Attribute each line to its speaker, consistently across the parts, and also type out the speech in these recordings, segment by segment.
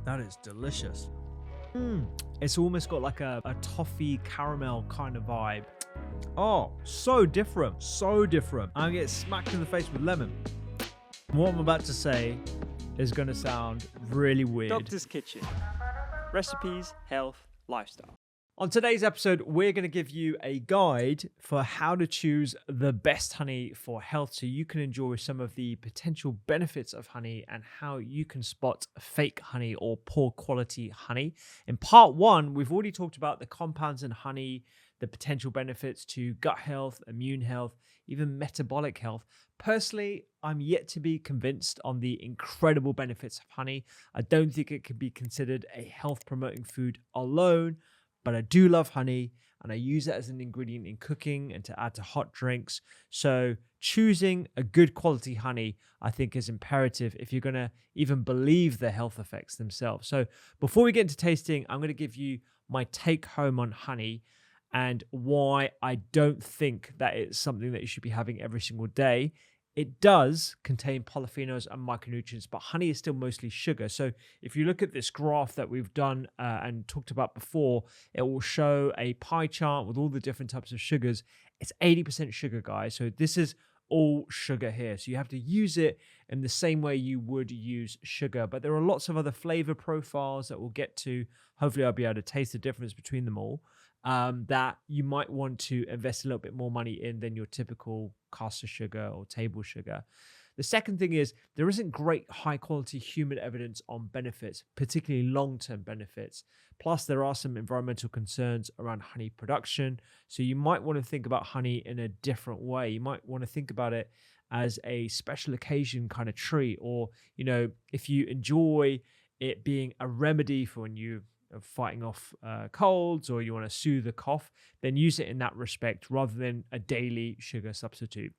Speaker 1: That is delicious. It's almost got like a toffee caramel kind of vibe. Oh, so different. So different. I get smacked in the face with lemon. What I'm about to say is going to sound really weird.
Speaker 2: Doctor's Kitchen. Recipes, health, lifestyle.
Speaker 1: On today's episode, we're going to give you a guide for how to choose the best honey for health so you can enjoy some of the potential benefits of honey and how you can spot fake honey or poor quality honey. In part one, we've already talked about the compounds in honey, the potential benefits to gut health, immune health, even metabolic health. Personally, I'm yet to be convinced on the incredible benefits of honey. I don't think it can be considered a health promoting food alone. But I do love honey and I use it as an ingredient in cooking and to add to hot drinks. So choosing a good quality honey, I think, is imperative if you're going to even believe the health effects themselves. So before we get into tasting, I'm going to give you my take home on honey and why I don't think that it's something that you should be having every single day. It does contain polyphenols and micronutrients, but honey is still mostly sugar. So if you look at this graph that we've done and talked about before, it will show a pie chart with all the different types of sugars. It's 80% sugar, guys. So this is all sugar here. So you have to use it in the same way you would use sugar. But there are lots of other flavor profiles that we'll get to. Hopefully I'll be able to taste the difference between them all. That you might want to invest a little bit more money in than your typical caster sugar or table sugar. The second thing is there isn't great high quality human evidence on benefits, particularly long-term benefits. Plus, there are some environmental concerns around honey production. So you might want to think about honey in a different way. You might want to think about it as a special occasion kind of treat, or, if you enjoy it being a remedy for when you fighting off colds or you want to soothe a cough, then use it in that respect rather than a daily sugar substitute.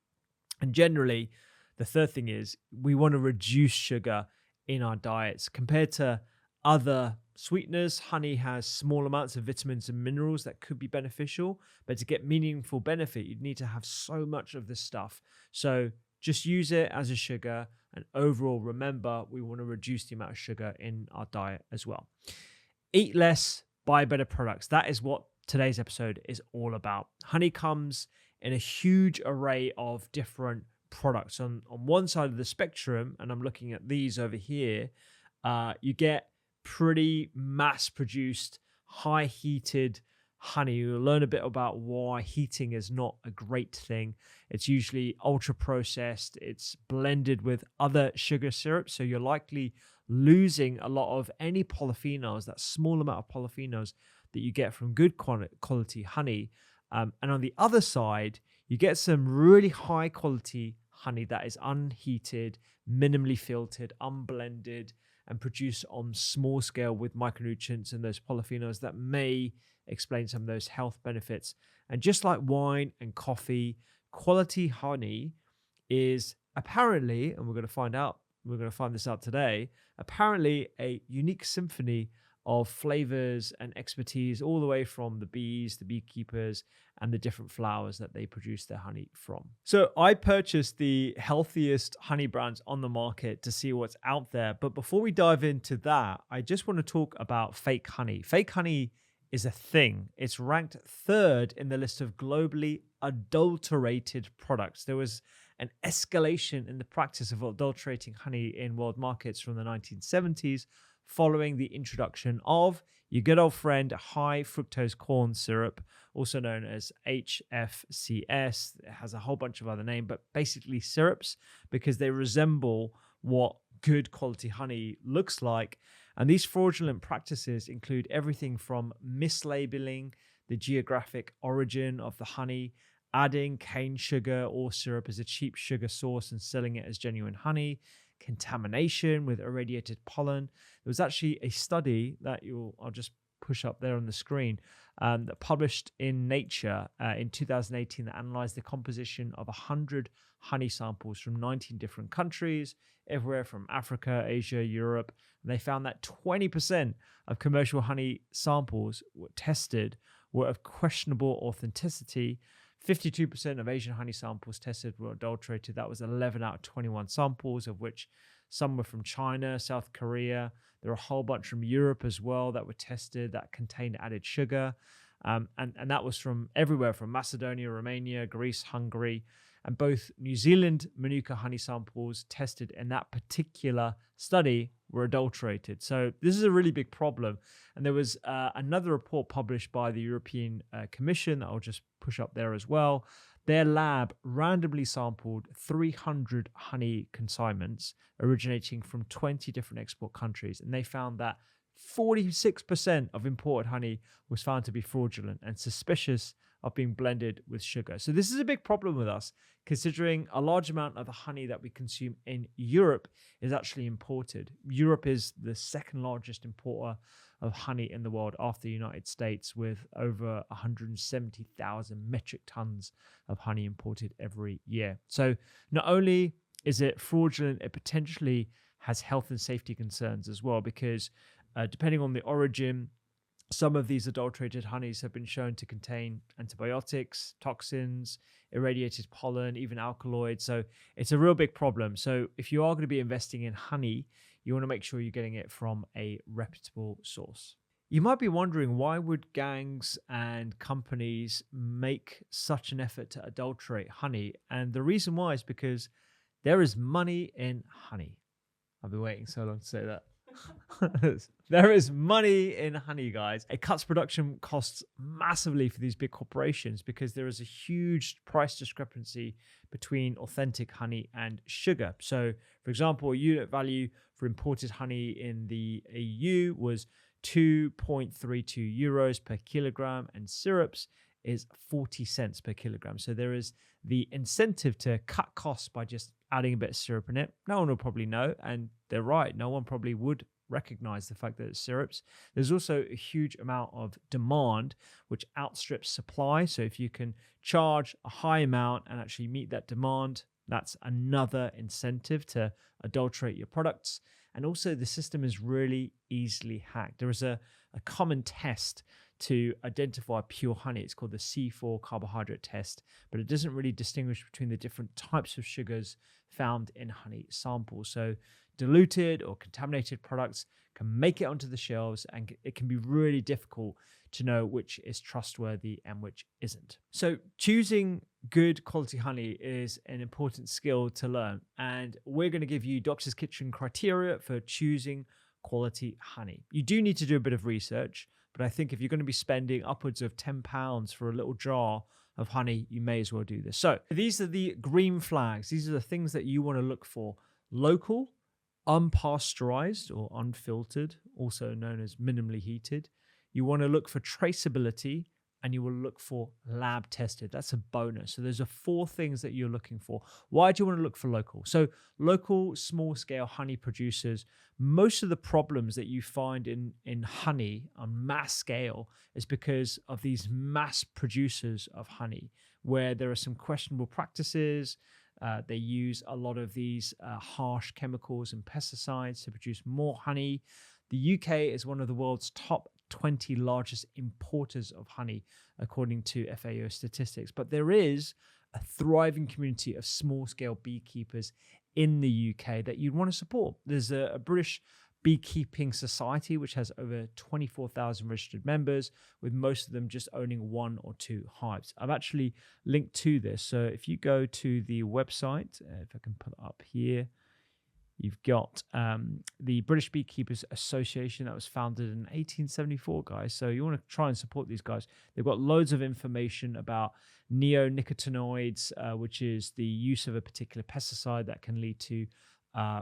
Speaker 1: And generally, the third thing is we want to reduce sugar in our diets. Compared to other sweeteners, honey has small amounts of vitamins and minerals that could be beneficial, but to get meaningful benefit, you'd need to have so much of this stuff. So just use it as a sugar, and overall, remember, we want to reduce the amount of sugar in our diet as well. Eat less, buy better products. That is what today's episode is all about. Honey comes in a huge array of different products. On one side of the spectrum, and I'm looking at these over here, you get pretty mass-produced, high-heated honey. You'll learn a bit about why heating is not a great thing. It's usually ultra-processed. It's blended with other sugar syrups, so you're likely losing a lot of any polyphenols, that small amount of polyphenols that you get from good quality honey. And on the other side, you get some really high quality honey that is unheated, minimally filtered, unblended, and produced on small scale with micronutrients and those polyphenols that may explain some of those health benefits. And just like wine and coffee, quality honey is apparently, and we're going to find this out today, apparently a unique symphony of flavors and expertise all the way from the bees, the beekeepers, and the different flowers that they produce their honey from. So I purchased the healthiest honey brands on the market to see what's out there. But before we dive into that, I just want to talk about fake honey. Fake honey is a thing. It's ranked third in the list of globally adulterated products. There was an escalation in the practice of adulterating honey in world markets from the 1970s following the introduction of your good old friend high fructose corn syrup, also known as HFCS. It has a whole bunch of other names, but basically syrups, because they resemble what good quality honey looks like. And these fraudulent practices include everything from mislabeling the geographic origin of the honey, adding cane sugar or syrup as a cheap sugar source and selling it as genuine honey, contamination with irradiated pollen. There was actually a study that I'll just push up there on the screen, that published in Nature in 2018 that analyzed the composition of 100 honey samples from 19 different countries, everywhere from Africa, Asia, Europe. And they found that 20% of commercial honey samples tested were of questionable authenticity. 52% of Asian honey samples tested were adulterated. That was 11 out of 21 samples, of which Some were from China, South Korea. There are a whole bunch from Europe as well that were tested that contained added sugar. And that was from everywhere, from Macedonia, Romania, Greece, Hungary. And both New Zealand manuka honey samples tested in that particular study were adulterated. So this is a really big problem. And there was another report published by the European Commission that I'll just push up there as well. Their lab randomly sampled 300 honey consignments originating from 20 different export countries. And they found that 46% of imported honey was found to be fraudulent and suspicious of being blended with sugar. So this is a big problem with us, considering a large amount of the honey that we consume in Europe is actually imported. Europe is the second largest importer of honey in the world after the United States, with over 170,000 metric tons of honey imported every year. So not only is it fraudulent, it potentially has health and safety concerns as well, because depending on the origin, some of these adulterated honeys have been shown to contain antibiotics, toxins, irradiated pollen, even alkaloids. So it's a real big problem. So if you are going to be investing in honey, you want to make sure you're getting it from a reputable source. You might be wondering, why would gangs and companies make such an effort to adulterate honey? And the reason why is because there is money in honey. I've been waiting so long to say that. There is money in honey, guys. It cuts production costs massively for these big corporations because there is a huge price discrepancy between authentic honey and sugar. So, for example, a unit value for imported honey in the EU was 2.32 euros per kilogram, and syrups is 40 cents per kilogram. So there is the incentive to cut costs by just adding a bit of syrup in it. No one will probably know, and they're right. No one probably would recognize the fact that it's syrups. There's also a huge amount of demand which outstrips supply. So if you can charge a high amount and actually meet that demand, that's another incentive to adulterate your products. And also the system is really easily hacked. There is a common test to identify pure honey. It's called the C4 carbohydrate test, but it doesn't really distinguish between the different types of sugars found in honey samples. So diluted or contaminated products can make it onto the shelves, and it can be really difficult to know which is trustworthy and which isn't. So choosing good quality honey is an important skill to learn, and we're going to give you Doctor's Kitchen criteria for choosing quality honey. You do need to do a bit of research, but I think if you're going to be spending upwards of £10 for a little jar of honey, you may as well do this. So these are the green flags. These are the things that you want to look for. Local, unpasteurized or unfiltered, also known as minimally heated. You want to look for traceability, and you will look for lab tested. That's a bonus. So those are 4 things that you're looking for. Why do you want to look for local? So local small scale honey producers, most of the problems that you find in honey on mass scale is because of these mass producers of honey, where there are some questionable practices. They use a lot of these harsh chemicals and pesticides to produce more honey. The UK is one of the world's top 20 largest importers of honey, according to FAO statistics. But there is a thriving community of small-scale beekeepers in the UK that you'd want to support. There's a British beekeeping society which has over 24,000 registered members, with most of them just owning 1 or 2 hives. I've actually linked to this. So if you go to the website, if I can put it up here, you've got the British Beekeepers Association that was founded in 1874, guys. So you want to try and support these guys. They've got loads of information about neonicotinoids, which is the use of a particular pesticide that can lead to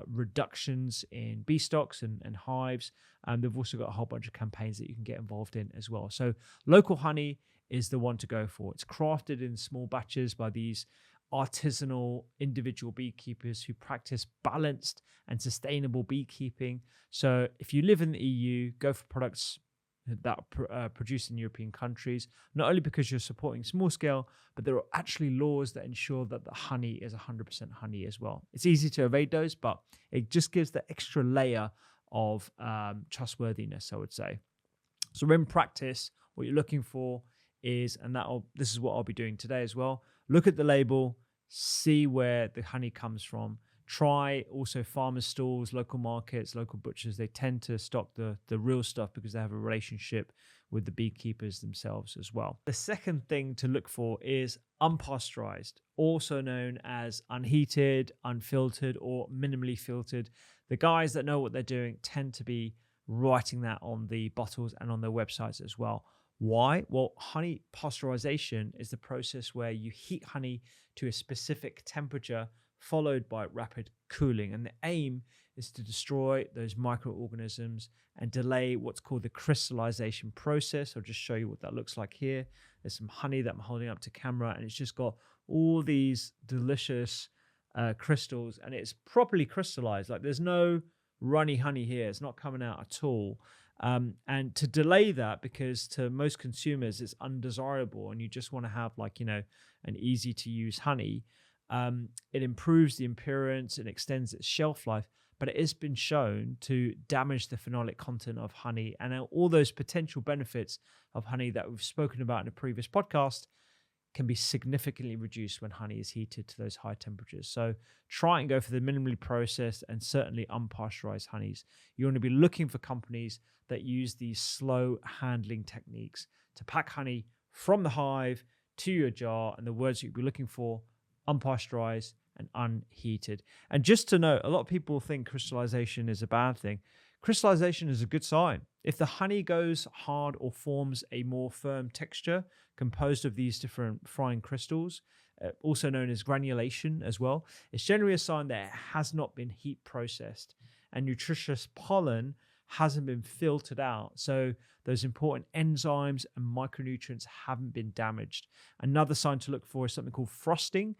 Speaker 1: reductions in bee stocks and hives. And they've also got a whole bunch of campaigns that you can get involved in as well. So local honey is the one to go for. It's crafted in small batches by these artisanal individual beekeepers who practice balanced and sustainable beekeeping. So if you live in the EU, go for products that are produced in European countries, not only because you're supporting small scale, but there are actually laws that ensure that the honey is 100% honey as well. It's easy to evade those, but it just gives the extra layer of trustworthiness, I would say. So in practice, what you're looking for is, and this is what I'll be doing today as well, look at the label, see where the honey comes from, Try also farmer stalls, local markets, local butchers. They tend to stock the real stuff because they have a relationship with the beekeepers themselves as well. The second thing to look for is unpasteurized, also known as unheated, unfiltered, or minimally filtered. The guys that know what they're doing tend to be writing that on the bottles and on their websites as well. Why? Well, honey pasteurization is the process where you heat honey to a specific temperature followed by rapid cooling. And the aim is to destroy those microorganisms and delay what's called the crystallization process. I'll just show you what that looks like here. There's some honey that I'm holding up to camera, and it's just got all these delicious crystals, and it's properly crystallized. Like, there's no runny honey here. It's not coming out at all. And to delay that, because to most consumers it's undesirable and you just want to have, like, an easy to use honey, it improves the appearance and extends its shelf life, but it has been shown to damage the phenolic content of honey, and all those potential benefits of honey that we've spoken about in a previous podcast can be significantly reduced when honey is heated to those high temperatures. So try and go for the minimally processed and certainly unpasteurized honeys. You want to be looking for companies that use these slow handling techniques to pack honey from the hive to your jar, and the words you'll be looking for: unpasteurized and unheated. And just to note, a lot of people think crystallization is a bad thing. Crystallization is a good sign. If the honey goes hard or forms a more firm texture composed of these different fine crystals, also known as granulation as well, it's generally a sign that it has not been heat processed and nutritious pollen hasn't been filtered out. So those important enzymes and micronutrients haven't been damaged. Another sign to look for is something called frosting,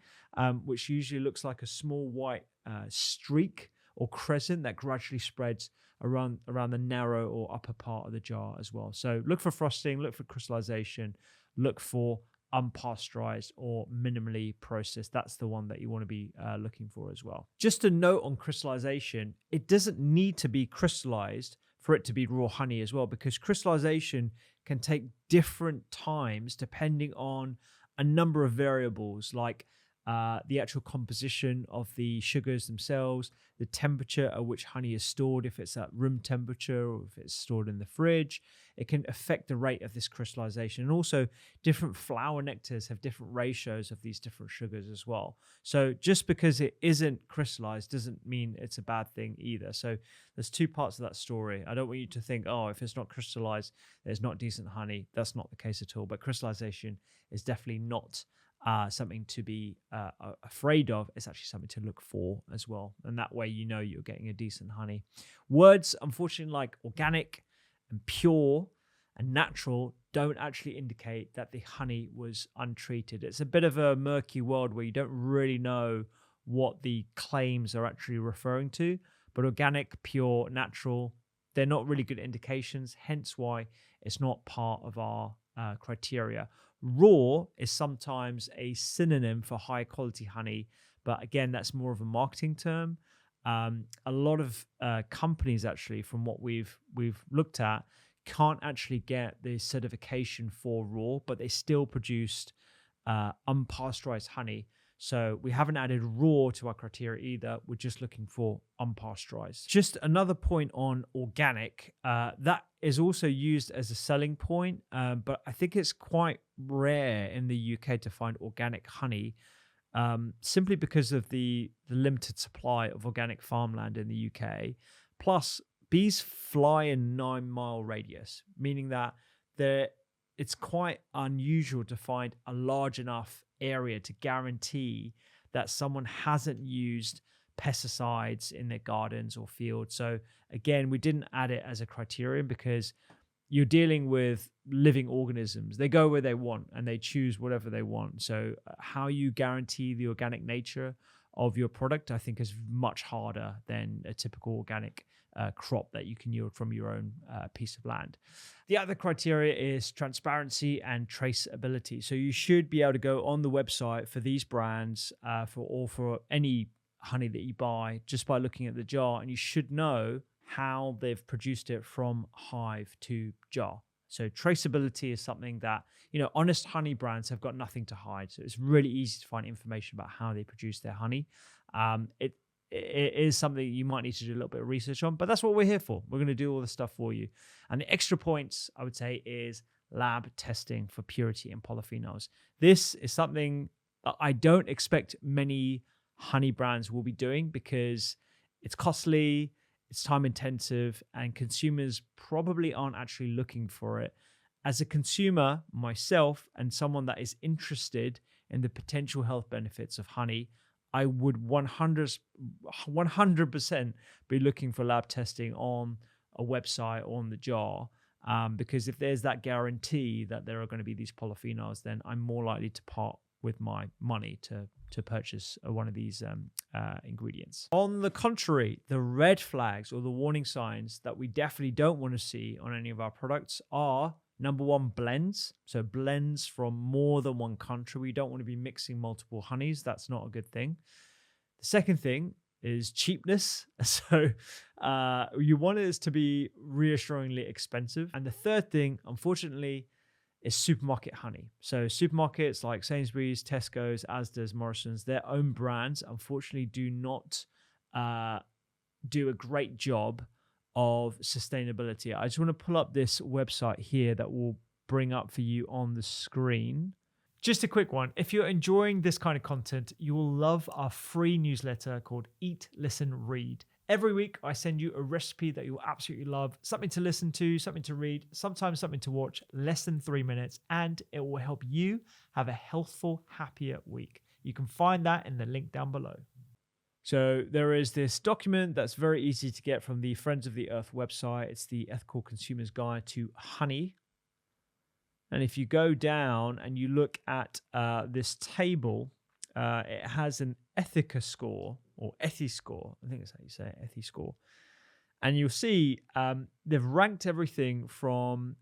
Speaker 1: which usually looks like a small white streak or crescent that gradually spreads around the narrow or upper part of the jar as well. So look for frosting, look for crystallization, look for unpasteurized or minimally processed. That's the one that you want to be looking for as well. Just a note on crystallization: it doesn't need to be crystallized for it to be raw honey as well, because crystallization can take different times depending on a number of variables, like the actual composition of the sugars themselves, the temperature at which honey is stored, if it's at room temperature or if it's stored in the fridge. It can affect the rate of this crystallization. And also, different flower nectars have different ratios of these different sugars as well. So just because it isn't crystallized doesn't mean it's a bad thing either. So there's two parts of that story. I don't want you to think, oh, if it's not crystallized, there's not decent honey. That's not the case at all. But crystallization is definitely not something to be afraid of. It's actually something to look for as well. And that way you know you're getting a decent honey. Words, unfortunately, like organic and pure and natural don't actually indicate that the honey was untreated. It's a bit of a murky world where you don't really know what the claims are actually referring to. But organic, pure, natural, they're not really good indications, hence why it's not part of our criteria. Raw is sometimes a synonym for high quality honey, but again, that's more of a marketing term. A lot of companies, actually, from what we've looked at, can't actually get the certification for raw, but they still produced unpasteurized honey. So we haven't added raw to our criteria either. We're just looking for unpasteurized. Just another point on organic, that is also used as a selling point, but I think it's quite rare in the UK to find organic honey, simply because of the limited supply of organic farmland in the UK. Plus, bees fly in 9-mile radius, meaning that it's quite unusual to find a large enough area to guarantee that someone hasn't used pesticides in their gardens or fields. So again, we didn't add it as a criterion because you're dealing with living organisms. They go where they want and they choose whatever they want. So how you guarantee the organic nature of your product, I think, is much harder than a typical organic crop that you can yield from your own piece of land. The other criteria is transparency and traceability. So you should be able to go on the website for these brands for any honey that you buy just by looking at the jar, and you should know how they've produced it from hive to jar. So traceability is something that, honest honey brands have got nothing to hide. So it's really easy to find information about how they produce their honey. it is something you might need to do a little bit of research on, but that's what we're here for. We're going to do all the stuff for you. And the extra points, I would say, is lab testing for purity and polyphenols. This is something that I don't expect many honey brands will be doing because it's costly, it's time intensive, and consumers probably aren't actually looking for it. As a consumer myself and someone that is interested in the potential health benefits of honey, I would 100% be looking for lab testing on a website or on the jar. Because if there's that guarantee that there are going to be these polyphenols, then I'm more likely to part with my money to purchase one of these ingredients. On the contrary, the red flags or the warning signs that we definitely don't want to see on any of our products are, number one, blends. So blends from more than one country. We don't want to be mixing multiple honeys. That's not a good thing. The second thing is cheapness. So you want it to be reassuringly expensive. And the third thing, unfortunately, is supermarket honey. So supermarkets like Sainsbury's, Tesco's, Asda's, Morrison's, their own brands, unfortunately, do not do a great job of sustainability. I just want to pull up this website here that will bring up for you on the screen. Just a quick one. If you're enjoying this kind of content, you will love our free newsletter called Eat, Listen, Read. Every week, I send you a recipe that you'll absolutely love, something to listen to, something to read, sometimes something to watch, less than 3 minutes, and it will help you have a healthful, happier week. You can find that in the link down below. So there is this document that's very easy to get from the Friends of the Earth website. It's the Ethical Consumer's Guide to Honey. And if you go down and you look at this table, it has an Ethica score or Ethi score. I think that's how you say it, Ethi score. And you'll see they've ranked everything from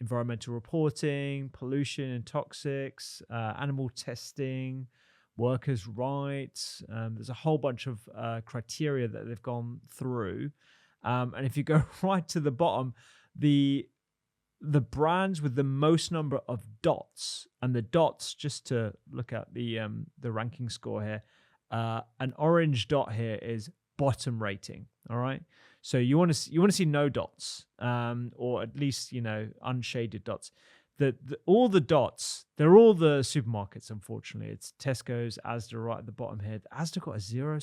Speaker 1: environmental reporting, pollution and toxics, animal testing, workers' rights. There's a whole bunch of criteria that they've gone through. And if you go right to the bottom, the brands with the most number of dots, and the dots, just to look at the ranking score here, an orange dot here is bottom rating. All right, so you want to see no dots, or at least unshaded dots. All the dots, they're all the supermarkets. Unfortunately, it's Tesco's, Asda right at the bottom here. Asda got a zero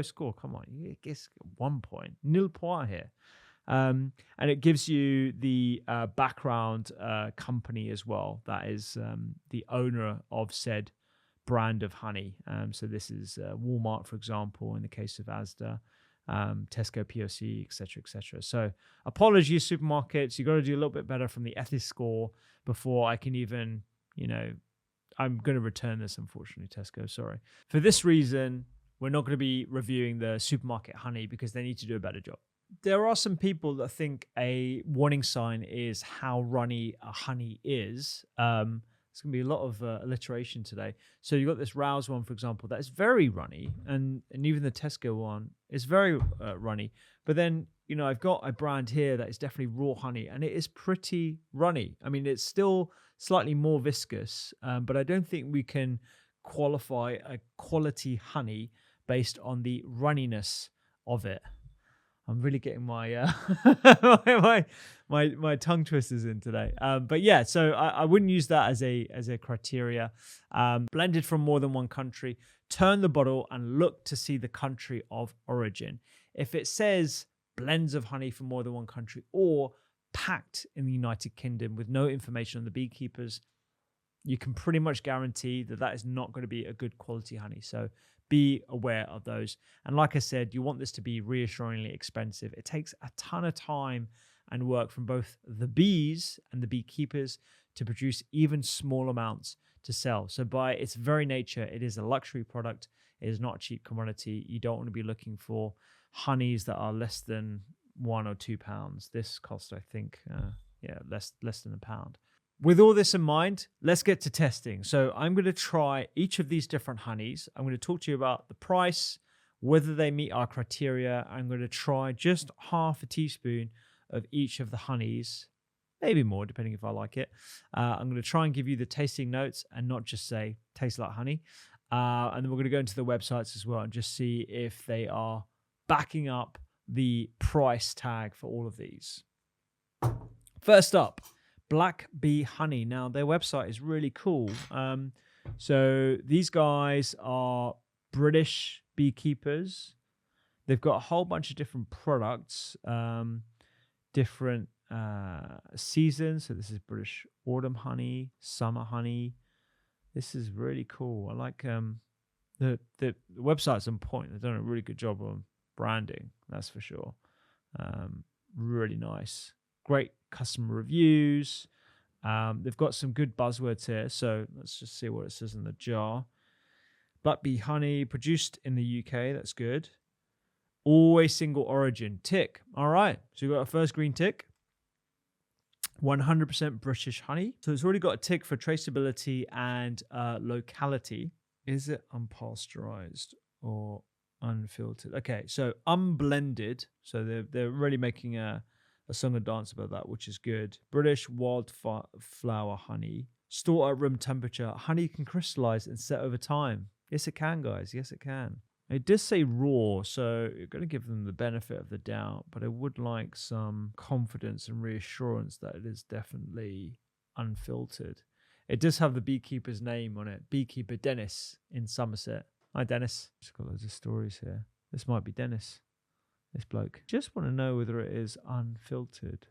Speaker 1: score. Come on, you guess 1 point, nil point here. And it gives you the background company as well. That is the owner of said brand of honey. So this is Walmart, for example, in the case of Asda, Tesco PLC, etc., etc. So apologies, supermarkets. You got to do a little bit better from the Ethis score before I can even, I'm going to return this, unfortunately, Tesco. Sorry. For this reason, we're not going to be reviewing the supermarket honey because they need to do a better job. There are some people that think a warning sign is how runny a honey is. There's going to be a lot of alliteration today. So you've got this Rouse one, for example, that is very runny, and even the Tesco one is very runny. But then, I've got a brand here that is definitely raw honey, and it is pretty runny. I mean, it's still slightly more viscous, but I don't think we can qualify a quality honey based on the runniness of it. I'm really getting my my tongue twisters in today. But yeah, so I wouldn't use that as a criteria. Blended from more than one country. Turn the bottle and look to see the country of origin. If it says blends of honey from more than one country or packed in the United Kingdom with no information on the beekeepers, you can pretty much guarantee that is not going to be a good quality honey. So be aware of those. And like I said, you want this to be reassuringly expensive. It takes a ton of time and work from both the bees and the beekeepers to produce even small amounts to sell. So by its very nature, it is a luxury product. It is not a cheap commodity. You don't want to be looking for honeys that are less than 1 or 2 pounds. This cost, I think, less than £1. With all this in mind, let's get to testing. So I'm going to try each of these different honeys. I'm going to talk to you about the price, whether they meet our criteria. I'm going to try just half a teaspoon of each of the honeys, maybe more, depending if I like it. I'm going to try and give you the tasting notes and not just say, tastes like honey. And then we're going to go into the websites as well and just see if they are backing up the price tag for all of these. First up, Black Bee Honey. Now, their website is really cool. So these guys are British beekeepers. They've got a whole bunch of different products, different seasons. So this is British autumn honey, summer honey. This is really cool. I like the website's on point. They've done a really good job on branding, that's for sure. Really nice. Great customer reviews. They've got some good buzzwords here. So let's just see what it says in the jar. Black Bee Honey, produced in the UK. That's good. Always single origin. Tick. All right. So you've got a first green tick. 100% British honey. So it's already got a tick for traceability and locality. Is it unpasteurized or unfiltered? Okay, so unblended. So they're really making a song and dance about that, which is good. British wildflower honey. Stored at room temperature. Honey can crystallize and set over time. Yes, it can, guys. Yes, it can. It does say raw, so you're going to give them the benefit of the doubt, but I would like some confidence and reassurance that it is definitely unfiltered. It does have the beekeeper's name on it. Beekeeper Dennis in Somerset. Hi, Dennis. Just got loads of stories here. This might be Dennis, this bloke. Just want to know whether it is unfiltered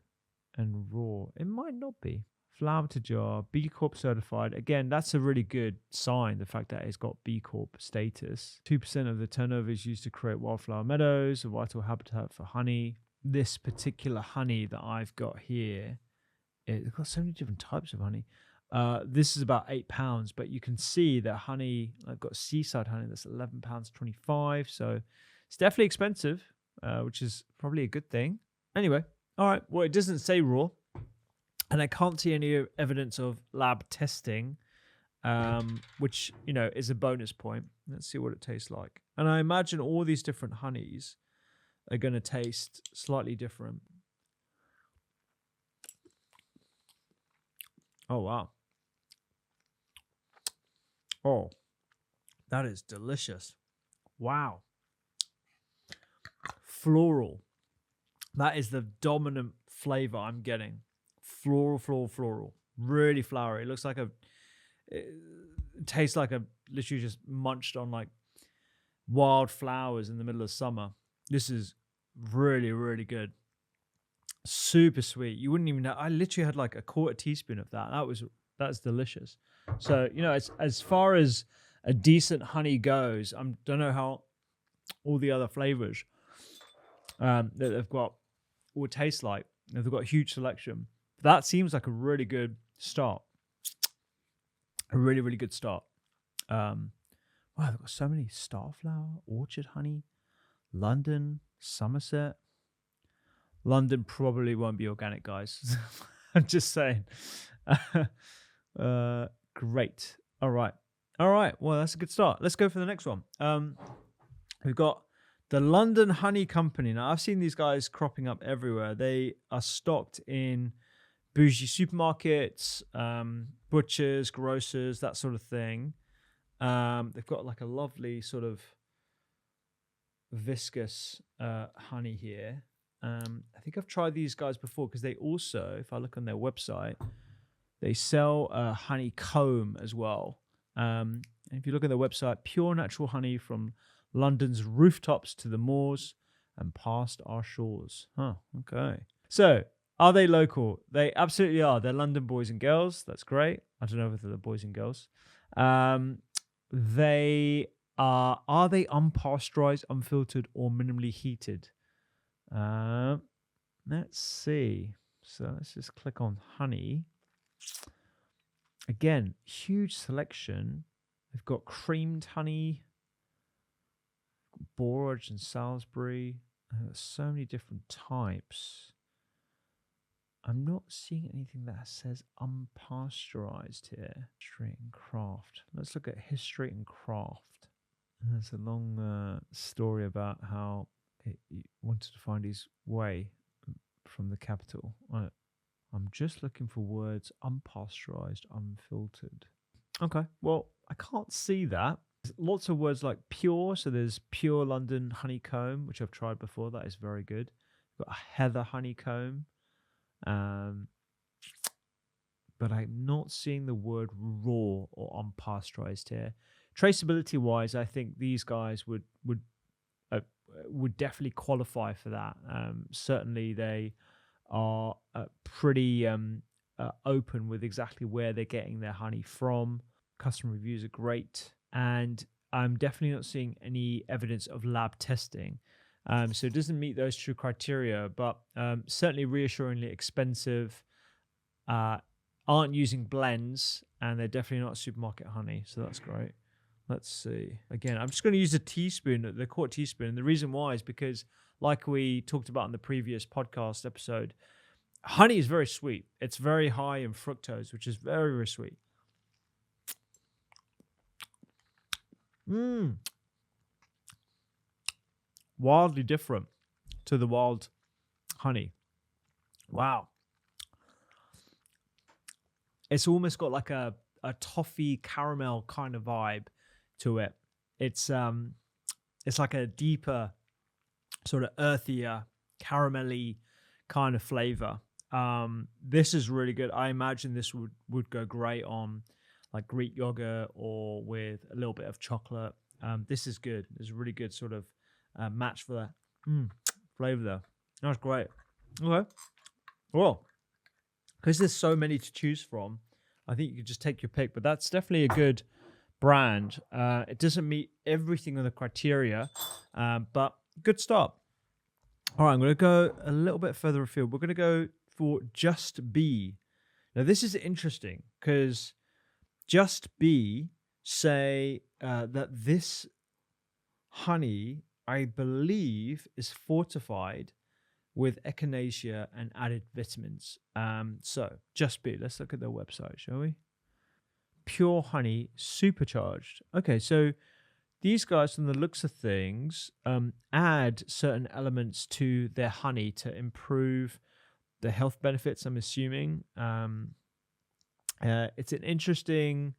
Speaker 1: and raw. It might not be. Flower to jar, B Corp certified. Again, that's a really good sign, the fact that it's got B Corp status. 2% of the turnover is used to create wildflower meadows, a vital habitat for honey. This particular honey that I've got here, it's got so many different types of honey. This is about £8, but you can see that honey, I've got seaside honey that's £11.25. So it's definitely expensive, which is probably a good thing. Anyway, all right. Well, it doesn't say raw. And I can't see any evidence of lab testing, which, you know, is a bonus point. Let's see what it tastes like. And I imagine all these different honeys are going to taste slightly different. Oh, wow. Oh, that is delicious. Wow. Floral. That is the dominant flavor I'm getting. Floral. Really flowery. It looks like it tastes like a literally just munched on like wild flowers in the middle of summer. This is really, really good. Super sweet. You wouldn't even know. I literally had like a quarter teaspoon of that. That's delicious. So, you know, as far as a decent honey goes, I don't know how all the other flavors that they've got will taste like. They've got a huge selection. That seems like a really good start. A really, really good start. Wow, they've got so many Starflower, Orchard Honey, London, Somerset. London probably won't be organic, guys. I'm just saying. Great. All right. Well, that's a good start. Let's go for the next one. We've got the London Honey Company. Now, I've seen these guys cropping up everywhere. They are stocked in bougie supermarkets, butchers, grocers, that sort of thing. They've got like a lovely sort of viscous honey here. I think I've tried these guys before because they also, if I look on their website, they sell honeycomb as well. And if you look at their website, pure natural honey from London's rooftops to the moors and past our shores. Huh, okay. So, are they local? They absolutely are. They're London boys and girls. That's great. I don't know whether they're boys and girls. They are they unpasteurized, unfiltered, or minimally heated? Let's see. So let's just click on honey. Again, huge selection. They've got creamed honey, borage and Salisbury. There's so many different types. I'm not seeing anything that says unpasteurized here. History and craft. Let's look at history and craft. There's a long story about how he wanted to find his way from the capital. I'm just looking for words unpasteurized, unfiltered. Okay, well, I can't see that. There's lots of words like pure. So there's pure London honeycomb, which I've tried before. That is very good. Got a heather honeycomb. Um, but I'm not seeing the word raw or unpasteurized here. Traceability wise, I think these guys would definitely qualify for that. Certainly, they are pretty open with exactly where they're getting their honey from. Customer reviews are great, and I'm definitely not seeing any evidence of lab testing. So it doesn't meet those true criteria, but certainly reassuringly expensive. Aren't using blends, and they're definitely not supermarket honey, so that's great. Let's see. Again, I'm just going to use a teaspoon, the quart teaspoon. And the reason why is because, like we talked about in the previous podcast episode, honey is very sweet. It's very high in fructose, which is very, very sweet. Wildly different to the wild honey. Wow. It's almost got like a toffee caramel kind of vibe to it. It's like a deeper, sort of earthier, caramelly kind of flavor. This is really good. I imagine this would go great on like Greek yogurt or with a little bit of chocolate. This is good. It's a really good sort of match for that flavor there. That's great. Okay. Well, because there's so many to choose from, I think you could just take your pick. But that's definitely a good brand. It doesn't meet everything on the criteria, but good start. All right, I'm going to go a little bit further afield. We're going to go for Just Bee. Now, this is interesting because Just Bee say that this honey, I believe, is fortified with echinacea and added vitamins. So, Just Bee, let's look at their website, shall we? Pure honey supercharged. Okay, so these guys, from the looks of things, add certain elements to their honey to improve the health benefits, I'm assuming. It's an interesting...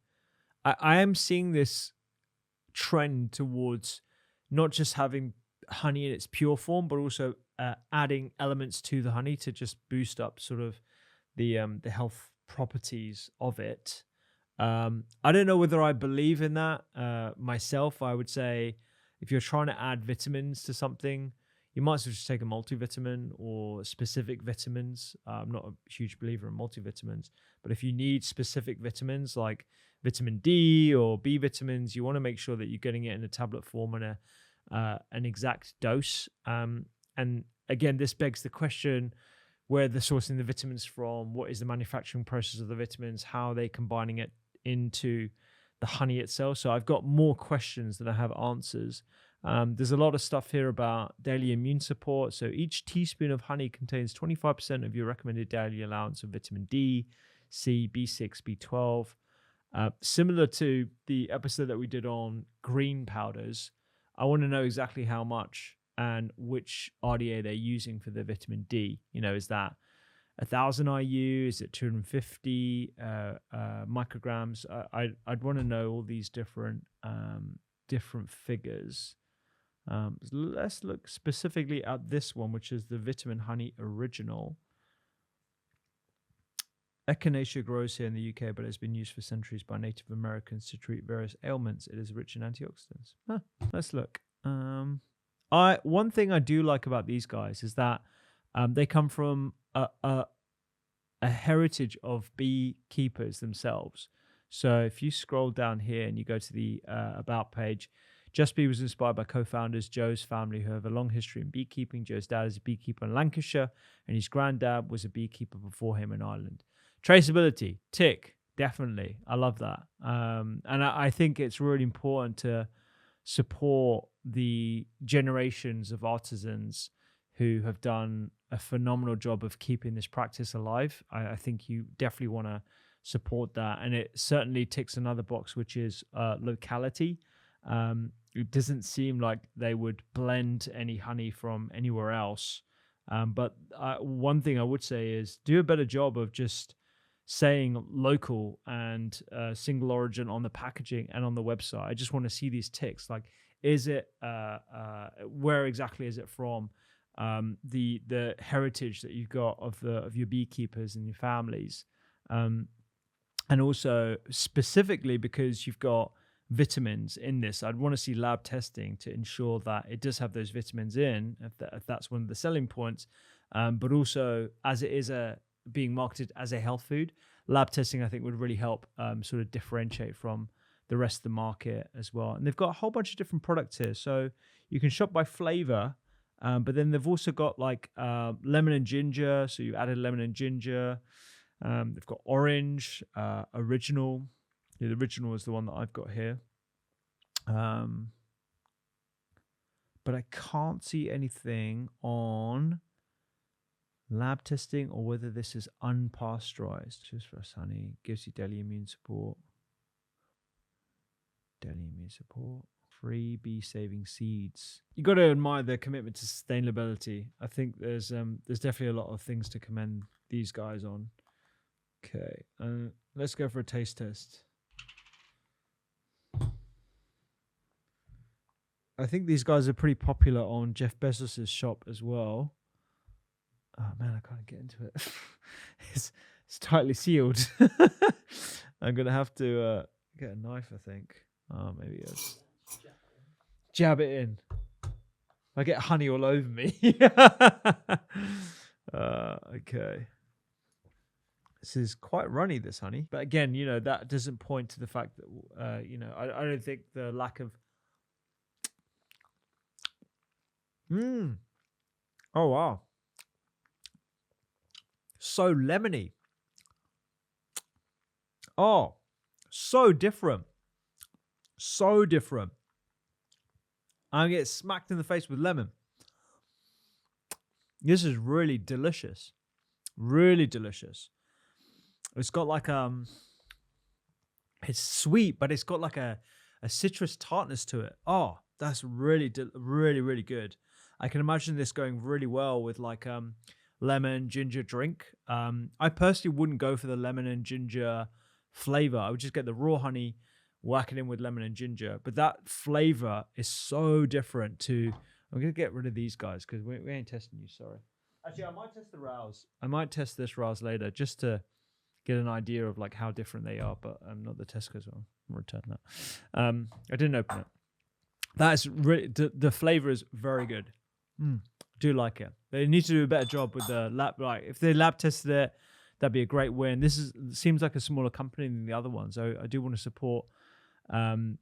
Speaker 1: I am seeing this trend towards not just having honey in its pure form, but also adding elements to the honey to just boost up sort of the health properties of it. I don't know whether I believe in that myself. I would say if you're trying to add vitamins to something, you might as well just take a multivitamin or specific vitamins. I'm not a huge believer in multivitamins, but if you need specific vitamins like vitamin D or B vitamins, you want to make sure that you're getting it in a tablet form and an exact dose. And again, this begs the question: where they're sourcing the vitamins from, what is the manufacturing process of the vitamins, how are they combining it into the honey itself. So I've got more questions than I have answers. There's a lot of stuff here about daily immune support. So each teaspoon of honey contains 25% of your recommended daily allowance of vitamin D, C, B6, B12. Similar to the episode that we did on green powders, I want to know exactly how much and which RDA they're using for the vitamin D. You know, is that 1,000 IU? Is it 250 micrograms? I'd want to know all these different figures. Let's look specifically at this one, which is the Vitamin Honey Original. Echinacea grows here in the UK, but has been used for centuries by Native Americans to treat various ailments. It is rich in antioxidants. Let's look. One thing I do like about these guys is that they come from a heritage of beekeepers themselves. So if you scroll down here and you go to the About page, Just Bee was inspired by co-founders Joe's family, who have a long history in beekeeping. Joe's dad is a beekeeper in Lancashire, and his granddad was a beekeeper before him in Ireland. Traceability, tick, definitely. I love that. And I think it's really important to support the generations of artisans who have done a phenomenal job of keeping this practice alive. I think you definitely want to support that. And it certainly ticks another box, which is locality. It doesn't seem like they would blend any honey from anywhere else. But one thing I would say is do a better job of just saying local and single origin on the packaging and on the website. I just want to see these ticks. Like, is it where exactly is it from? The heritage that you've got of your beekeepers and your families, and also specifically because you've got vitamins in this, I'd want to see lab testing to ensure that it does have those vitamins in, if that's one of the selling points. But also, as it is being marketed as a health food, lab testing I think would really help sort of differentiate from the rest of the market as well. And they've got a whole bunch of different products here, so you can shop by flavor. But then they've also got like lemon and ginger. So you added lemon and ginger. They've got orange, original. The original is the one that I've got here. But I can't see anything on lab testing or whether this is unpasteurized. Just for us, honey. Gives you daily immune support. Daily immune support. Free bee saving seeds. You got to admire their commitment to sustainability. I think there's definitely a lot of things to commend these guys on. Okay, let's go for a taste test. I think these guys are pretty popular on Jeff Bezos's shop as well. Oh man, I can't get into it. It's tightly sealed. I'm gonna have to get a knife, I think. Oh, maybe it's jab it in. I get honey all over me. Okay. This is quite runny, this honey. But again, that doesn't point to the fact that, I don't think the lack of... Oh, wow. So lemony. Oh, so different. So different. I get smacked in the face with lemon. This is really delicious. Really delicious. It's got like it's sweet, but it's got like a citrus tartness to it. Oh, that's really, really, really good. I can imagine this going really well with like lemon ginger drink. I personally wouldn't go for the lemon and ginger flavor. I would just get the raw honey, whack it in with lemon and ginger. But that flavor is so different to... I'm going to get rid of these guys because we ain't testing you, sorry. Actually, I might test the Rouse. I might test this Rouse later just to get an idea of like how different they are, but not the Tesco's one. I'm return that. I didn't open it. That is really... The flavor is very good. Do like it. They need to do a better job with the lab. Like if they lab tested it, that'd be a great win. Seems like a smaller company than the other ones. So I do want to support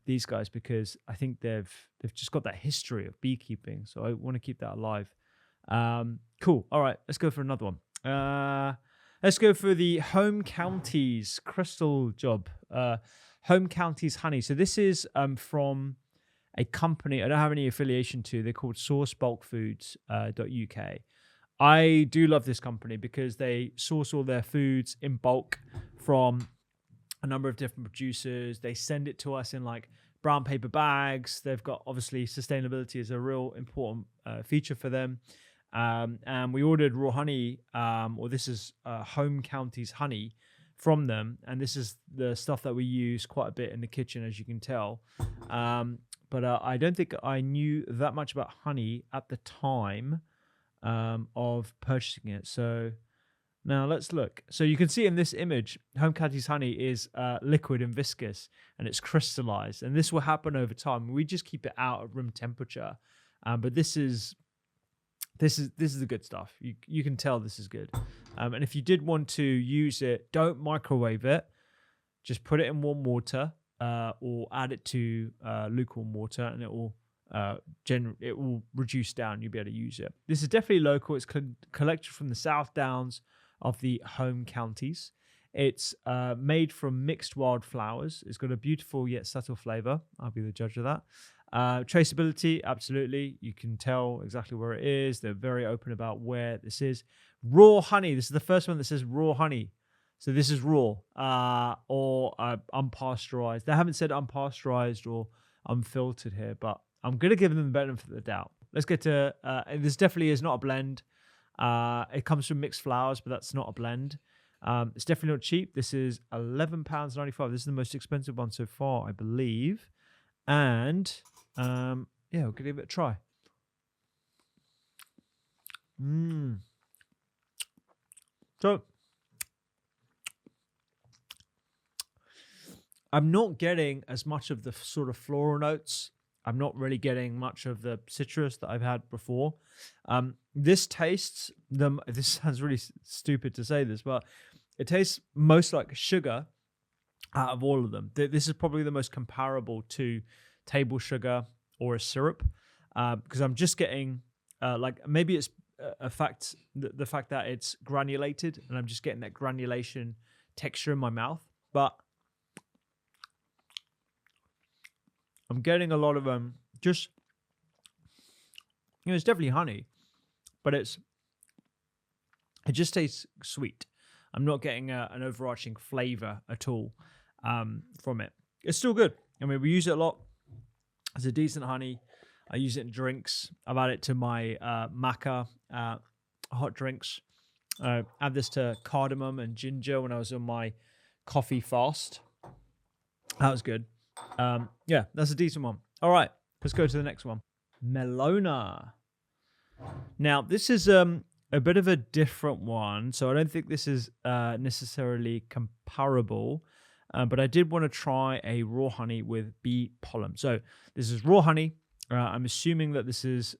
Speaker 1: these guys because I think they've just got that history of beekeeping. So I want to keep that alive. Cool. All right, let's go for another one. Let's go for the Home Counties Crystal Job. Home Counties Honey. So this is from a company I don't have any affiliation to. They're called sourcebulkfoods.uk. I do love this company because they source all their foods in bulk from a number of different producers. They send it to us in like brown paper bags. They've got, obviously, sustainability is a real important feature for them. And we ordered raw honey, or this is Home Counties honey from them. And this is the stuff that we use quite a bit in the kitchen, as you can tell. But I don't think I knew that much about honey at the time of purchasing it. So now let's look. So you can see in this image, Home Counties honey is liquid and viscous, and it's crystallized. And this will happen over time. We just keep it out at room temperature. But this is the good stuff. You can tell this is good. And if you did want to use it, don't microwave it. Just put it in warm water or add it to lukewarm water, and it will reduce down. You'll be able to use it. This is definitely local. It's collected from the South Downs of the Home Counties. It's made from mixed wildflowers. It's got a beautiful yet subtle flavor. I'll be the judge of that. Traceability, absolutely. You can tell exactly where it is. They're very open about where this is. Raw honey. This is the first one that says raw honey. So this is raw or unpasteurized. They haven't said unpasteurized or unfiltered here, but I'm going to give them the benefit of the doubt. Let's get to... this definitely is not a blend. It comes from mixed flowers, but that's not a blend. It's definitely not cheap. This is £11.95. This is the most expensive one so far, I believe. And yeah, we'll give it a try. So I'm not getting as much of the sort of floral notes. I'm not really getting much of the citrus that I've had before. This tastes this sounds really stupid to say this, but it tastes most like sugar out of all of them. This is probably the most comparable to table sugar or a syrup, because I'm just getting like, maybe it's the fact that it's granulated and I'm just getting that granulation texture in my mouth, but I'm getting a lot of just, it's definitely honey, but it just tastes sweet. I'm not getting an overarching flavor at all from it. It's still good. I mean, we use it a lot. It's a decent honey. I use it in drinks. I've added it to my maca hot drinks. Add this to cardamom and ginger when I was on my coffee fast. That was good. Yeah, that's a decent one. All right, let's go to the next one. Melona. Now, this is a bit of a different one, so I don't think this is necessarily comparable, but I did want to try a raw honey with bee pollen. So this is raw honey. I'm assuming that this is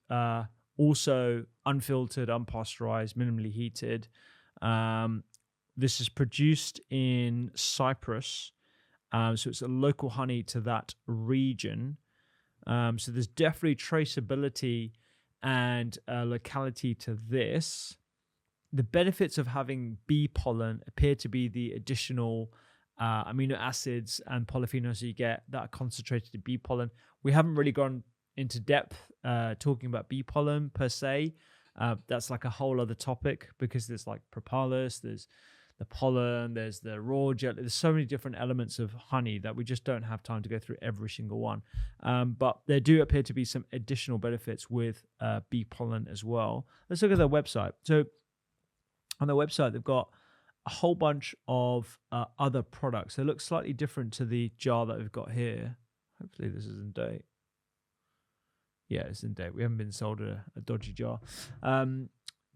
Speaker 1: also unfiltered, unpasteurized, minimally heated. This is produced in Cyprus. So it's a local honey to that region. So there's definitely traceability and locality to this. The benefits of having bee pollen appear to be the additional amino acids and polyphenols you get that are concentrated in bee pollen. We haven't really gone into depth talking about bee pollen per se. That's like a whole other topic, because there's like propolis, there's the pollen, there's the raw gel. There's so many different elements of honey that we just don't have time to go through every single one. But there do appear to be some additional benefits with bee pollen as well. Let's look at their website. So on their website, they've got a whole bunch of other products. They look slightly different to the jar that we've got here. Hopefully this is in date. Yeah, it's in date. We haven't been sold a dodgy jar.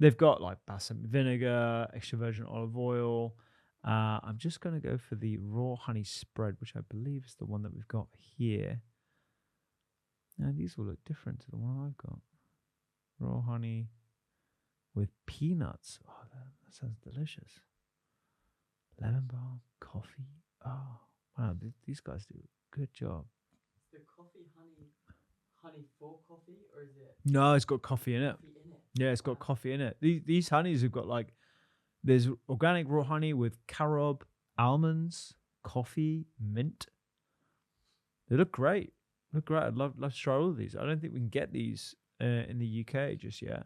Speaker 1: They've got like balsamic vinegar, extra virgin olive oil. I'm just going to go for the raw honey spread, which I believe is the one that we've got here. Now, these will look different to the one I've got. Raw honey with peanuts. Oh, that sounds delicious. Lemon balm, coffee. Oh, wow. These guys do a good job.
Speaker 3: The coffee honey for coffee, or is it?
Speaker 1: No, it's got coffee in it.
Speaker 3: Coffee in it?
Speaker 1: Yeah, it's got coffee in it. These honeys have got like, there's organic raw honey with carob, almonds, coffee, mint. They look great. I'd love to try all of these. I don't think we can get these in the UK just yet.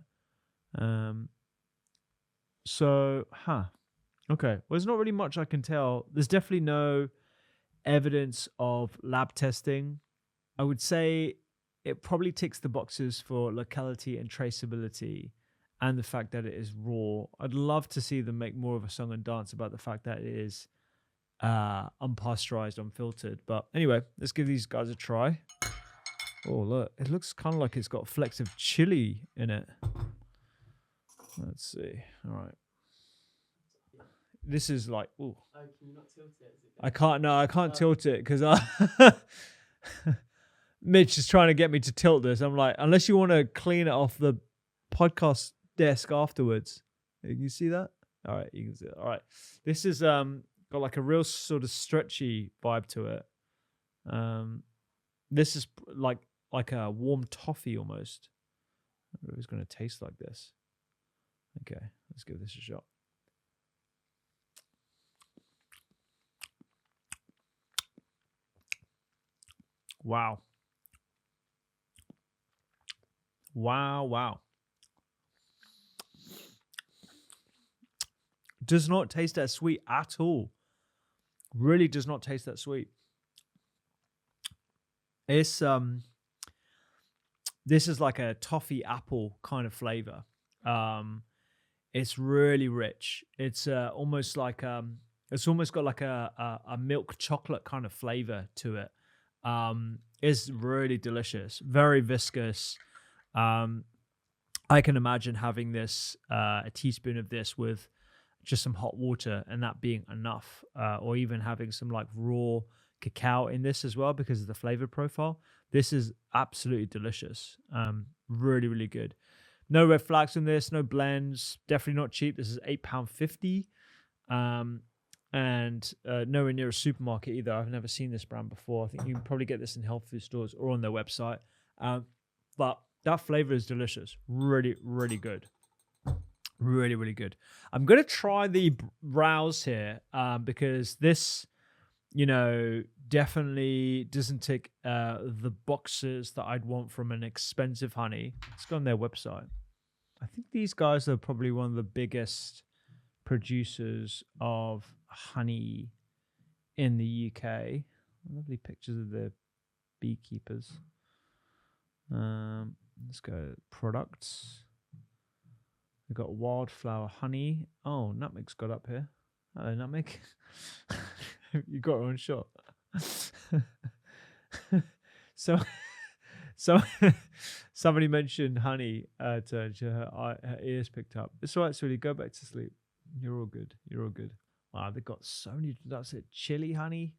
Speaker 1: Okay. Well, there's not really much I can tell. There's definitely no evidence of lab testing. I would say it probably ticks the boxes for locality and traceability and the fact that it is raw. I'd love to see them make more of a song and dance about the fact that it is unpasteurized, unfiltered. But anyway, let's give these guys a try. Oh, look. It looks kind of like it's got flecks of chili in it. Let's see. All right. This is like, ooh.
Speaker 3: Oh, can you not tilt it?
Speaker 1: I can't tilt it because Mitch is trying to get me to tilt this. I'm like, unless you want to clean it off the podcast desk afterwards. Can you see that? All right, you can see it. All right. This is got like a real sort of stretchy vibe to it. This is like a warm toffee almost. I wonder if it's going to taste like this. Okay, let's give this a shot. Wow. Does not taste that sweet at all. Really does not taste that sweet. It's this is like a toffee apple kind of flavor. It's really rich. It's almost like it's almost got like a milk chocolate kind of flavor to it. It's really delicious, very viscous. Um, I can imagine having this a teaspoon of this with just some hot water and that being enough, or even having some like raw cacao in this as well because of the flavor profile. This is absolutely delicious. Really, really good. No red flags in this, no blends, definitely not cheap. This is £8.50. And nowhere near a supermarket either. I've never seen this brand before. I think you can probably get this in health food stores or on their website. But that flavor is delicious. Really, really good. Really, really good. I'm going to try the browse here because this, definitely doesn't tick the boxes that I'd want from an expensive honey. Let's go on their website. I think these guys are probably one of the biggest producers of honey in the UK. Lovely pictures of the beekeepers. Let's go products. We've got wildflower honey. Oh, Nutmeg's got up here. Hello, Nutmeg. You got her on shot. So somebody mentioned honey to her ears picked up. It's all right, sweetie. Go back to sleep. You're all good. You're all good. Wow, they've got so many. That's it. Chili honey,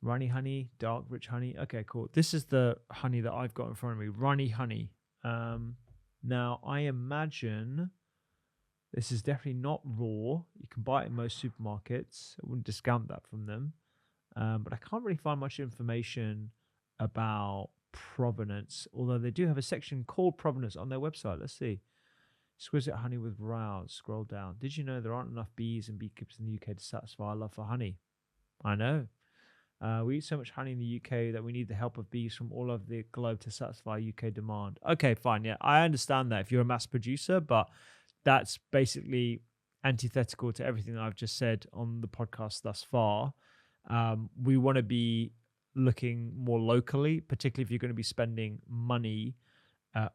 Speaker 1: runny honey, dark rich honey. Okay, cool. This is the honey that I've got in front of me. Runny honey. Now I imagine this is definitely not raw. You can buy it in most supermarkets. I wouldn't discount that from them. But I can't really find much information about provenance, although they do have a section called provenance on their website. Let's see. Exquisite honey with browse. Scroll down. Did you know there aren't enough bees and beekeepers in the UK to satisfy our love for honey? I know. We eat so much honey in the UK that we need the help of bees from all over the globe to satisfy UK demand. Okay, fine. Yeah, I understand that if you're a mass producer, but that's basically antithetical to everything that I've just said on the podcast thus far. We want to be looking more locally, particularly if you're going to be spending money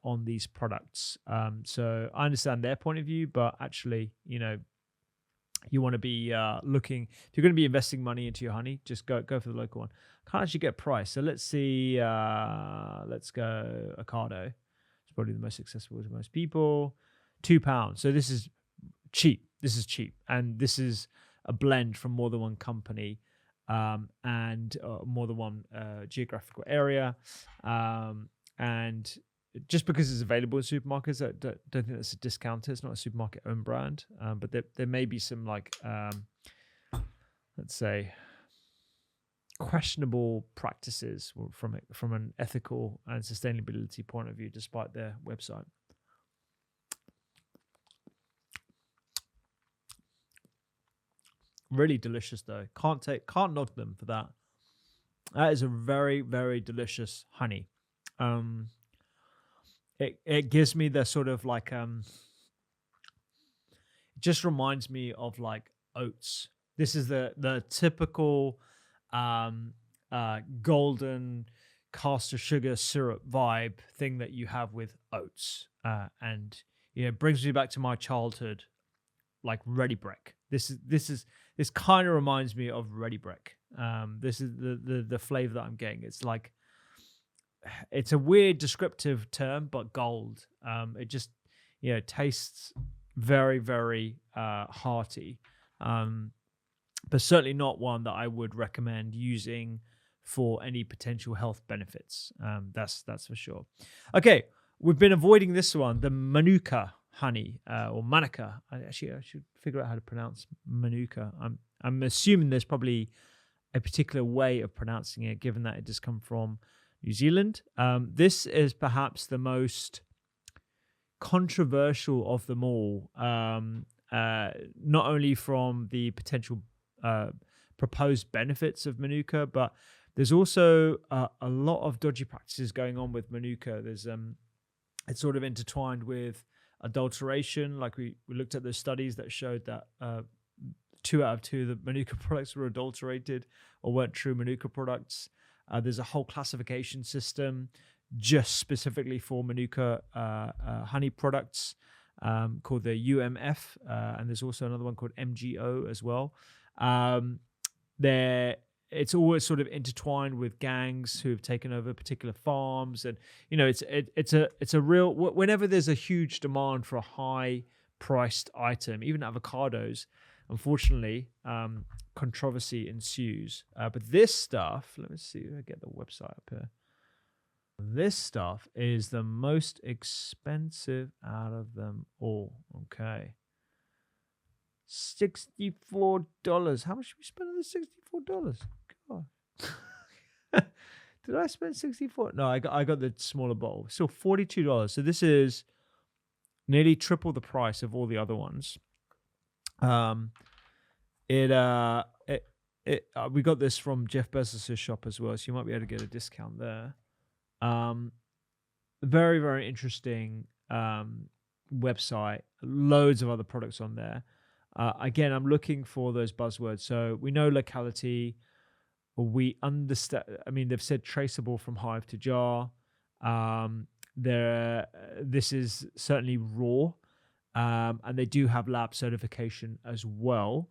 Speaker 1: on these products. So I understand their point of view, but actually, you want to be looking, if you're going to be investing money into your honey, just go for the local one. Can't actually get a price. So let's see, let's go Ocado. It's probably the most accessible to most people. £2. So this is cheap. This is cheap. And this is a blend from more than one company and more than one geographical area. And just because it's available in supermarkets, I don't think that's a discounter. It's not a supermarket owned brand, but there may be some let's say, questionable practices from an ethical and sustainability point of view, despite their website. Really delicious though. Can't knock them for that. That is a very, very delicious honey. It gives me the sort of like it just reminds me of like oats. This is the typical golden caster sugar syrup vibe thing that you have with oats, and it brings me back to my childhood, like Ready Break. This kind of reminds me of Ready Break. This is the flavor that I'm getting. It's like, it's a weird descriptive term, but gold. It just tastes very, very hearty, but certainly not one that I would recommend using for any potential health benefits. That's for sure. Okay, we've been avoiding this one, the manuka honey, or manuka. I should figure out how to pronounce manuka. I'm assuming there's probably a particular way of pronouncing it, given that it does come from New Zealand. This is perhaps the most controversial of them all, not only from the potential proposed benefits of manuka, but there's also a lot of dodgy practices going on with manuka. There's it's sort of intertwined with adulteration. Like we looked at the studies that showed that 2 out of 2 of the manuka products were adulterated or weren't true manuka products. There's a whole classification system just specifically for manuka honey products. called the UMF, and there's also another one called MGO as well. It's always sort of intertwined with gangs who have taken over particular farms, and it's a real. Whenever there's a huge demand for a high priced item, even avocados, unfortunately, controversy ensues. But this stuff, let me see, I get the website up here. This stuff is the most expensive out of them all. Okay. $64. How much did we spend on the $64? God. Did I spend 64? No, I got the smaller bottle. Still $42. So this is nearly triple the price of all the other ones. We got this from Jeff Bezos' shop as well, so you might be able to get a discount there. Very, very interesting website. Loads of other products on there. Again, I'm looking for those buzzwords. So we know locality. We understand. I mean, they've said traceable from hive to jar. This is certainly raw, and they do have lab certification as well.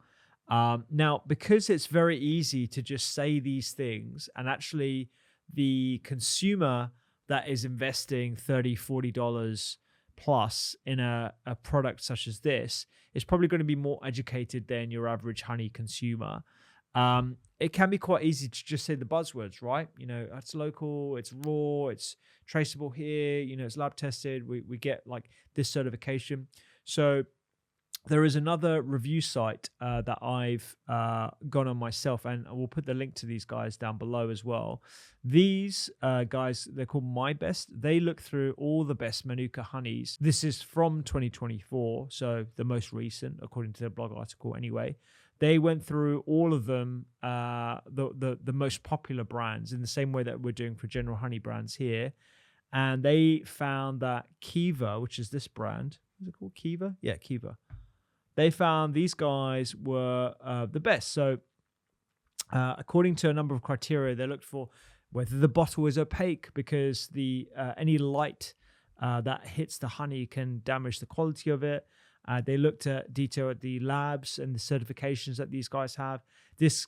Speaker 1: Now, because it's very easy to just say these things, and actually the consumer that is investing $30, $40 plus in a product such as this is probably going to be more educated than your average honey consumer. It can be quite easy to just say the buzzwords, right? It's local, it's raw, it's traceable here, it's lab tested. We get like this certification. So there is another review site that I've gone on myself, and I will put the link to these guys down below as well. These guys, they're called My Best. They look through all the best Manuka honeys. This is from 2024, so the most recent, according to their blog article anyway. They went through all of them, the most popular brands, in the same way that we're doing for general honey brands here. And they found that Kiva, which is this brand, is it called Kiva? Yeah, Kiva. They found these guys were the best. So according to a number of criteria, they looked for whether the bottle is opaque, because any light that hits the honey can damage the quality of it. They looked at detail at the labs and the certifications that these guys have. This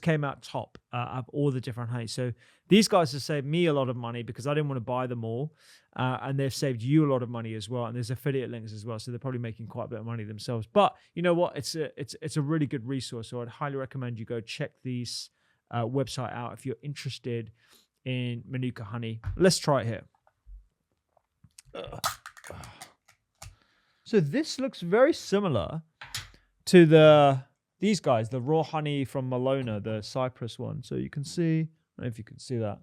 Speaker 1: came out top of all the different honeys. So these guys have saved me a lot of money because I didn't want to buy them all. And they've saved you a lot of money as well. And there's affiliate links as well. So they're probably making quite a bit of money themselves. But you know what? It's a really good resource. So I'd highly recommend you go check this website out if you're interested in Manuka honey. Let's try it here. So this looks very similar to these guys, the raw honey from Malona, the Cyprus one. So you can see, I don't know if you can see that.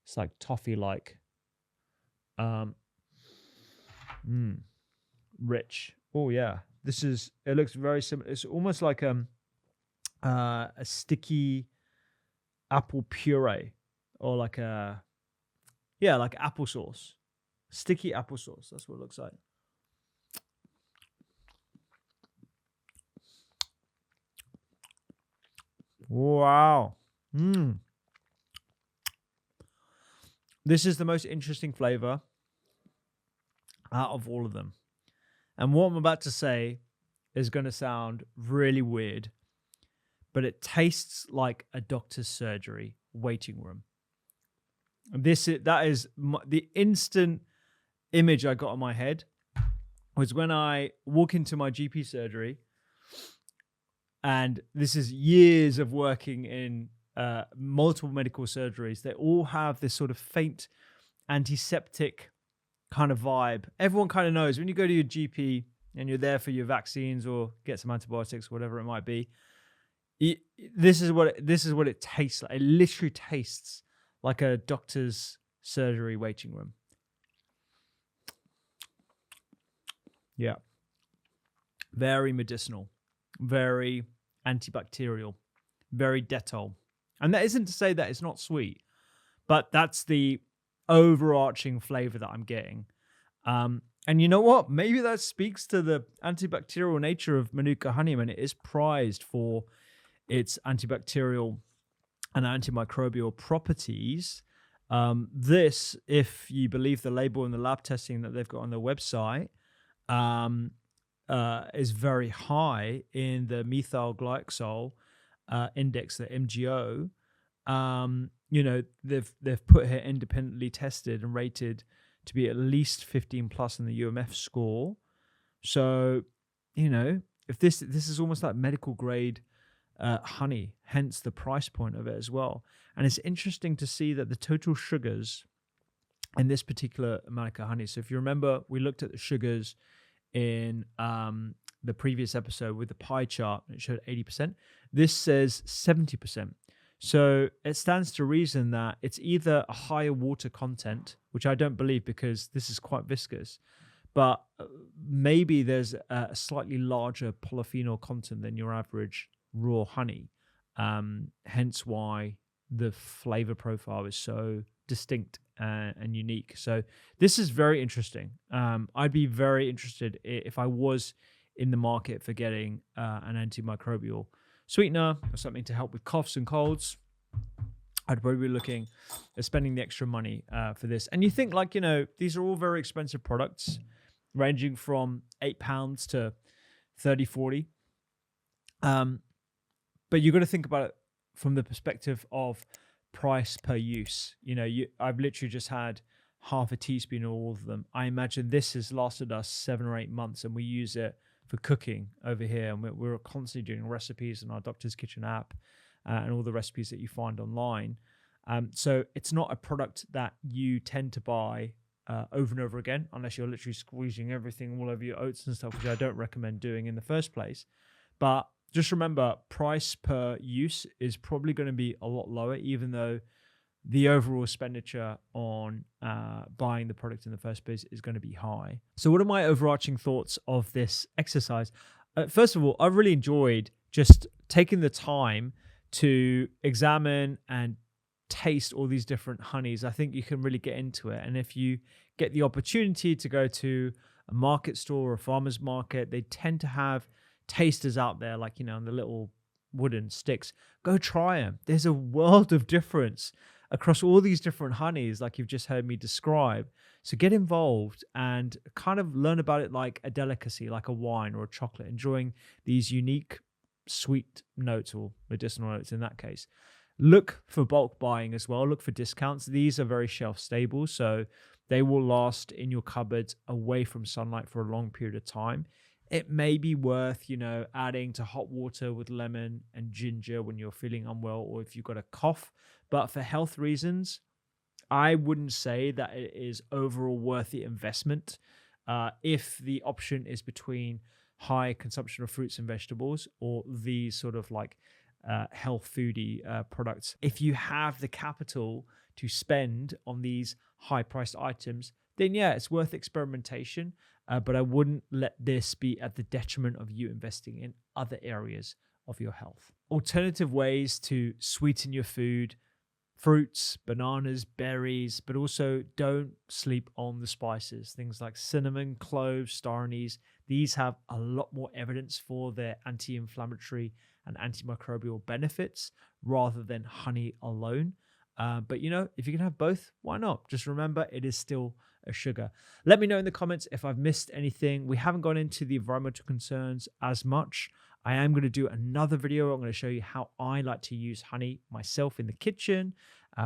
Speaker 1: It's like toffee-like. Rich. Oh yeah. It looks very similar. It's almost like a sticky apple puree, or like like applesauce. Sticky applesauce. That's what it looks like. Wow. This is the most interesting flavor out of all of them. And what I'm about to say is going to sound really weird, but it tastes like a doctor's surgery waiting room. That is the instant image I got in my head was when I walk into my GP surgery. And this is years of working in multiple medical surgeries. They all have this sort of faint antiseptic kind of vibe. Everyone kind of knows when you go to your GP and you're there for your vaccines or get some antibiotics, whatever it might be. This is what it tastes like. It literally tastes like a doctor's surgery waiting room. Yeah. Very medicinal. Very antibacterial, very Dettol. And that isn't to say that it's not sweet, but that's the overarching flavor that I'm getting. And you know what? Maybe that speaks to the antibacterial nature of Manuka honey. I mean, it is prized for its antibacterial and antimicrobial properties. This, if you believe the label and the lab testing that they've got on their website, is very high in the methyl glycol index, the MGO. They've put here independently tested and rated to be at least 15 plus in the UMF score. So, if this is almost like medical grade honey, hence the price point of it as well. And it's interesting to see that the total sugars in this particular manuka honey. So if you remember, we looked at the sugars in the previous episode with the pie chart. It showed 80%. This says 70%. So it stands to reason that it's either a higher water content, which I don't believe because this is quite viscous, but maybe there's a slightly larger polyphenol content than your average raw honey. Hence why the flavor profile is so distinct and unique. So this is very interesting. I'd be very interested if I was in the market for getting an antimicrobial sweetener or something to help with coughs and colds. I'd probably be looking at spending the extra money for this. And you think these are all very expensive products ranging from £8 to 30, 40. But you've got to think about it from the perspective of price per use. I've literally just had half a teaspoon of all of them. I imagine this has lasted us 7 or 8 months, and we use it for cooking over here. And we're constantly doing recipes in our Doctor's Kitchen app and all the recipes that you find online. So it's not a product that you tend to buy over and over again, unless you're literally squeezing everything all over your oats and stuff, which I don't recommend doing in the first place. But just remember, price per use is probably going to be a lot lower, even though the overall expenditure on buying the product in the first place is going to be high. So what are my overarching thoughts of this exercise? First of all, I really enjoyed just taking the time to examine and taste all these different honeys. I think you can really get into it. And if you get the opportunity to go to a market store or a farmer's market, they tend to have tasters out there, like, on the little wooden sticks. Go try them. There's a world of difference across all these different honeys, like you've just heard me describe. So get involved and kind of learn about it like a delicacy, like a wine or a chocolate, enjoying these unique sweet notes or medicinal notes in that case. Look for bulk buying as well. Look for discounts. These are very shelf stable, so they will last in your cupboards away from sunlight for a long period of time. It may be worth, adding to hot water with lemon and ginger when you're feeling unwell or if you've got a cough. But for health reasons, I wouldn't say that it is overall worth the investment. If the option is between high consumption of fruits and vegetables or these sort of like health foodie products. If you have the capital to spend on these high priced items, then yeah, it's worth experimentation. But I wouldn't let this be at the detriment of you investing in other areas of your health. Alternative ways to sweeten your food: fruits, bananas, berries, but also don't sleep on the spices. Things like cinnamon, cloves, star anise. These have a lot more evidence for their anti-inflammatory and antimicrobial benefits rather than honey alone. But if you can have both, why not? Just remember, it is still a sugar. Let me know in the comments if I've missed anything. We haven't gone into the environmental concerns as much. I am going to do another video. I'm going to show you how I like to use honey myself in the kitchen,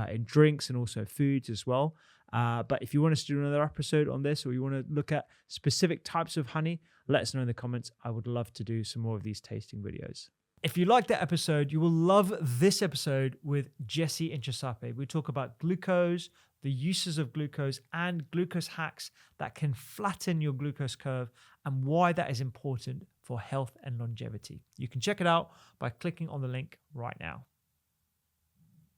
Speaker 1: in drinks and also foods as well. But if you want us to do another episode on this, or you want to look at specific types of honey, let us know in the comments. I would love to do some more of these tasting videos. If you like that episode, you will love this episode with Jesse and Chisape. We talk about glucose, the uses of glucose, and glucose hacks that can flatten your glucose curve and why that is important for health and longevity. You can check it out by clicking on the link right now.